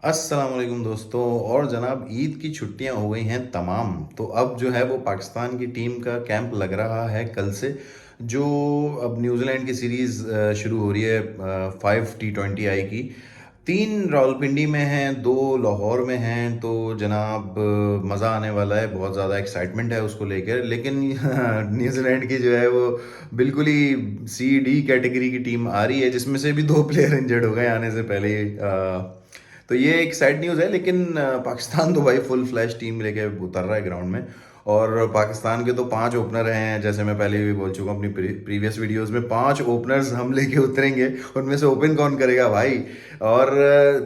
अस्सलाम वालेकुम दोस्तों। और जनाब, ईद की छुट्टियां हो गई हैं तमाम। तो अब जो है वो पाकिस्तान की टीम का कैंप लग रहा है कल से। जो अब न्यूजीलैंड की सीरीज़ शुरू हो रही है। 5 T20 की तीन रावलपिंडी में हैं, दो लाहौर में हैं। तो जनाब, मज़ा आने वाला है, बहुत ज़्यादा एक्साइटमेंट है उसको लेकर। लेकिन न्यूजीलैंड की जो है वो बिल्कुल ही C D कैटेगरी की टीम आ रही है, जिसमें से भी दो प्लेयर इंजर्ड हो गए आने से पहले ही। तो ये एक सैड न्यूज़ है। लेकिन पाकिस्तान तो भाई फुल फ्लैश टीम लेके उतर रहा है ग्राउंड में। और पाकिस्तान के तो 5 ओपनर हैं, जैसे मैं पहले भी बोल चुका हूँ अपनी प्रीवियस वीडियोस में। 5 ओपनर्स हम लेके उतरेंगे, उनमें से ओपन कौन करेगा भाई। और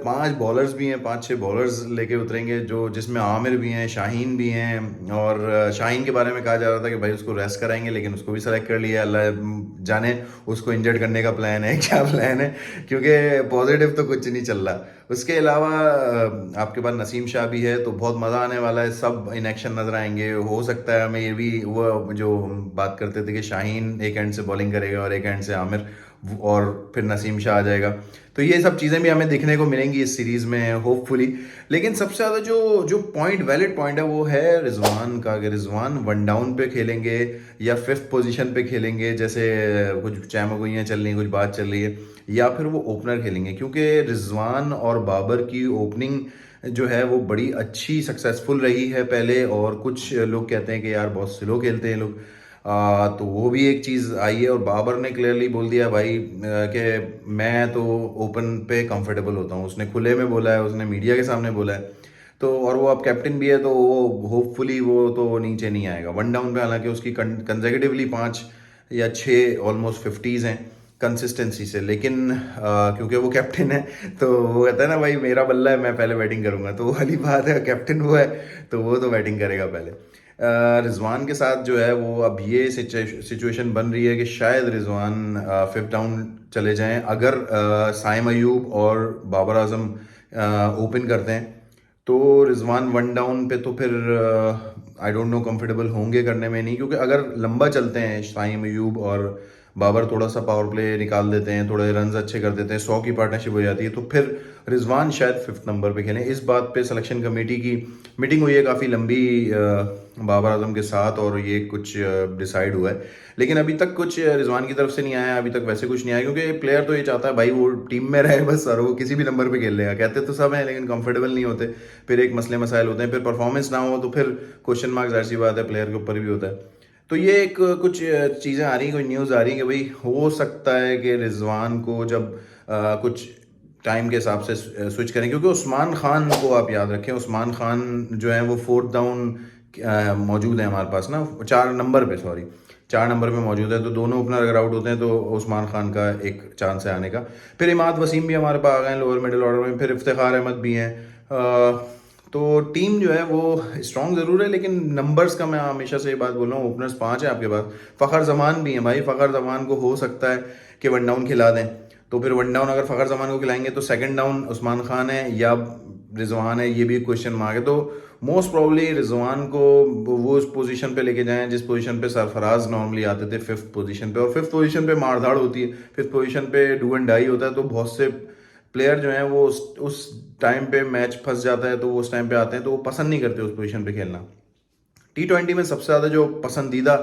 5 बॉलर्स भी हैं, 5-6 बॉलर्स लेके उतरेंगे, जो जिसमें आमिर भी हैं, शाहीन भी हैं। और शाहीन के बारे में कहा जा रहा था कि भाई उसको रेस्ट कराएंगे, लेकिन उसको भी सेलेक्ट कर लिया। अल्लाह जाने उसको इंजर्ड करने का प्लान है क्या प्लान है, क्योंकि पॉजिटिव तो कुछ नहीं चल रहा। उसके अलावा आपके पास नसीम शाह भी है, तो बहुत मज़ा आने वाला है। सब इन एक्शन नजर आएंगे। हो सकता है हमें ये भी, वो जो हम बात करते थे कि शाहीन एक एंड से बॉलिंग करेगा और एक एंड से आमिर, और फिर नसीम शाह आ जाएगा। तो ये सब चीज़ें भी हमें देखने को मिलेंगी इस सीरीज़ में होपफुली। लेकिन सबसे ज़्यादा जो जो पॉइंट, वैलिड पॉइंट है, वो है रिजवान का। कि रिजवान वन डाउन पे खेलेंगे या फिफ्थ पोजीशन पे खेलेंगे, जैसे कुछ चैमगोइयाँ चल रही हैं, कुछ बात चल रही है, या फिर वो ओपनर खेलेंगे। क्योंकि रिजवान और बाबर की ओपनिंग जो है वो बड़ी अच्छी सक्सेसफुल रही है पहले। और कुछ लोग कहते हैं कि यार बहुत स्लो खेलते हैं लोग। तो वो भी एक चीज़ आई है। और बाबर ने क्लियरली बोल दिया भाई कि मैं तो ओपन पे कंफर्टेबल होता हूँ। उसने खुले में बोला है, उसने मीडिया के सामने बोला है। तो और वो अब कैप्टन भी है, तो वो होपफुली वो तो नीचे नहीं आएगा वन डाउन पे। हालांकि उसकी कंजेकेटिवली 5 या 6 ऑलमोस्ट 50s हैं कंसिस्टेंसी से। लेकिन क्योंकि वो कैप्टन है, तो वो कहता है ना भाई मेरा बल्ला है, मैं पहले बैटिंग करूंगा। तो वो वाली बात है, कैप्टन वो है तो वो तो बैटिंग करेगा पहले। रिजवान के साथ जो है वो अब ये सिचुएशन बन रही है कि शायद रिजवान फिफ्थ डाउन चले जाएं, अगर साइम अयूब और बाबर आजम ओपन करते हैं। तो रिजवान वन डाउन पे तो फिर आई डोंट नो कंफर्टेबल होंगे करने में, नहीं। क्योंकि अगर लंबा चलते हैं, शाहीन अयूब और बाबर थोड़ा सा पावर प्ले निकाल देते हैं, थोड़े रन अच्छे कर देते हैं, 100 की पार्टनरशिप हो जाती है, तो फिर रिजवान शायद फिफ्थ नंबर पे खेलें। इस बात पे सिलेक्शन कमेटी की मीटिंग हुई है काफ़ी लंबी बाबर आजम के साथ, और ये कुछ डिसाइड हुआ है। लेकिन अभी तक कुछ रिजवान की तरफ से नहीं आया, अभी तक वैसे कुछ नहीं आया। क्योंकि प्लेयर तो ये चाहता है भाई वो टीम में रहे बस, और वो किसी भी नंबर पे खेल लेगा। कहते तो सब हैं, लेकिन कंफर्टेबल नहीं होते। फिर एक मसले मसाइल होते हैं, फिर परफॉर्मेंस ना हो तो फिर क्वेश्चन मार्क, जाहिर सी बात है, प्लेयर के ऊपर भी होता है। तो ये एक कुछ चीज़ें आ रही हैं, कोई न्यूज़ आ रही है कि भाई हो सकता है कि रिजवान को जब कुछ टाइम के हिसाब से स्विच करें। क्योंकि उस्मान खान को आप याद रखें, उस्मान खान जो है वो फोर्थ डाउन मौजूद है हमारे पास ना, 4 नंबर पे, सॉरी, 4 नंबर पे मौजूद है। तो दोनों ओपनर अगर आउट होते हैं तो उस्मान खान का एक चांस है आने का। फिर इमाद वसीम भी हमारे पास आ गए हैं लोअर मिडिल ऑर्डर में। फिर इफ्तिखार अहमद भी हैं। तो टीम जो है वो स्ट्रॉन्ग ज़रूर है, लेकिन नंबर्स का मैं हमेशा से ये बात बोल रहा हूँ, ओपनर्स 5 है आपके पास। फ़खर जमान भी है भाई। फ़खर जमान को हो सकता है कि वन डाउन खिला दें। तो फिर वन डाउन अगर फ़खर जमान को खिलाएंगे तो सेकंड डाउन उस्मान खान है या रिजवान है, ये भी क्वेश्चन मार्क है। तो मोस्ट प्रॉब्ली रिजवान को वो उस पोजीशन पे लेके जाएं जिस पोजीशन पे सरफराज नॉर्मली आते थे, फिफ्थ पोजीशन पे। और फिफ्थ पोजीशन पे मारधाड़ होती है, फिफ्थ पोजीशन पे डू एंड डाई होता है। तो बहुत से प्लेयर जो हैं वो उस टाइम पे मैच फंस जाता है, तो वो उस टाइम पे आते हैं, तो वो पसंद नहीं करते उस पोजीशन पे खेलना। T20 में सबसे ज़्यादा जो पसंदीदा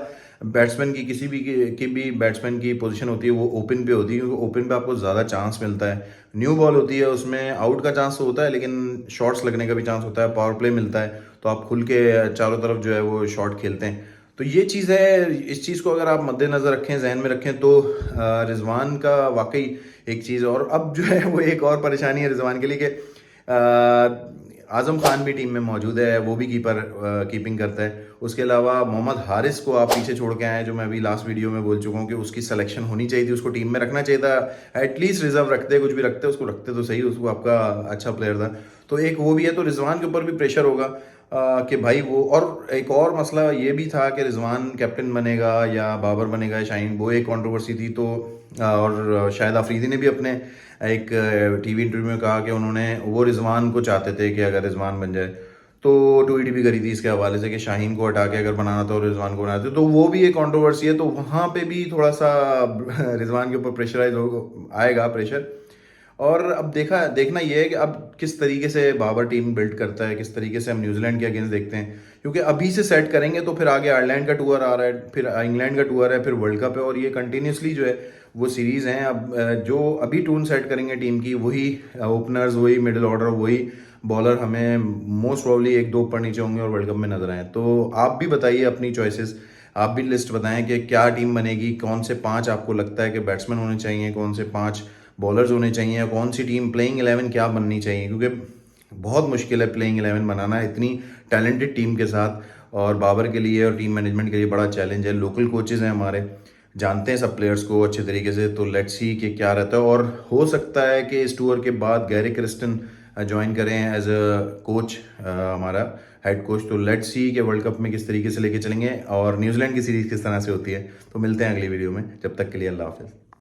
बैट्समैन की, किसी भी की भी बैट्समैन की पोजीशन होती है, वो ओपन पे होती है। क्योंकि ओपन पे आपको ज़्यादा चांस मिलता है। न्यू बॉल होती है, उसमें आउट का चांस तो होता है, लेकिन शॉट्स लगने का भी चांस होता है, पावर प्ले मिलता है, तो आप खुल के चारों तरफ जो है वो शॉट खेलते हैं। तो ये चीज़ है। इस चीज़ को अगर आप मद्देनज़र रखें, जहन में रखें, तो रिजवान का वाकई एक चीज़। और अब जो है वो एक और परेशानी है रिजवान के लिए कि आजम खान भी टीम में मौजूद है, वो भी कीपिंग करता है। उसके अलावा मोहम्मद हारिस को आप पीछे छोड़ के आए हैं, जो मैं अभी लास्ट वीडियो में बोल चुका हूँ कि उसकी सिलेक्शन होनी चाहिए थी, उसको टीम में रखना चाहिए था। एटलीस्ट रिजर्व रखते, कुछ भी रखते, उसको रखते तो सही, उसको आपका अच्छा प्लेयर था। तो एक वो भी है। तो रिजवान के ऊपर भी प्रेशर होगा कि भाई वो। और एक और मसला ये भी था कि रिजवान कैप्टन बनेगा या बाबर बनेगा या शाहीन, वो एक कंट्रोवर्सी थी। तो और शायद अफरीदी ने भी अपने एक टीवी इंटरव्यू में कहा कि उन्होंने, वो रिजवान को चाहते थे कि अगर रिजवान बन जाए, तो ट्वीट भी करी थी इसके हवाले से कि शाहीन को हटा के अगर बनाना था और रिजवान को बनाते, तो वो भी एक कंट्रोवर्सी है। तो वहाँ पे भी थोड़ा सा रिजवान के ऊपर प्रेशराइज हो आएगा प्रेशर। और अब देखना ये है कि अब किस तरीके से बाबर टीम बिल्ड करता है, किस तरीके से हम न्यूजीलैंड के अगेंस्ट देखते हैं, क्योंकि अभी से सेट करेंगे तो फिर आगे आयरलैंड का टूर आ रहा है, फिर इंग्लैंड का टूर है, फिर वर्ल्ड कप है, और ये कंटिन्यूसली जो है वो सीरीज़ हैं। अब जो अभी टून सेट करेंगे टीम की, वही ओपनर्स, वही मिडिल ऑर्डर, वही बॉलर हमें मोस्ट प्रॉब्ली एक दो ऊपर नीचे होंगे और वर्ल्ड कप में नजर आए। तो आप भी बताइए अपनी चॉइसेस, आप भी लिस्ट बताएं कि क्या टीम बनेगी, कौन से 5 आपको लगता है कि बैट्समैन होने चाहिए, कौन से 5 बॉलर्स होने चाहिए, कौन सी टीम प्लेइंग 11 क्या बननी चाहिए, क्योंकि बहुत मुश्किल है प्लेइंग 11 बनाना इतनी टैलेंटेड टीम के साथ। और बाबर के लिए और टीम मैनेजमेंट के लिए बड़ा चैलेंज है। लोकल कोचेज़ हैं हमारे, जानते हैं सब प्लेयर्स को अच्छे तरीके से, तो लेट्स सी कि क्या रहता है। और हो सकता है कि इस टूर के बाद गैरी क्रिस्टन ज्वाइन करें एज अ कोच, हमारा हेड कोच। तो लेट्स सी कि वर्ल्ड कप में किस तरीके से लेके चलेंगे और न्यूजीलैंड की सीरीज़ किस तरह से होती है। तो मिलते हैं अगली वीडियो में, जब तक के लिए अल्लाह हाफिज़।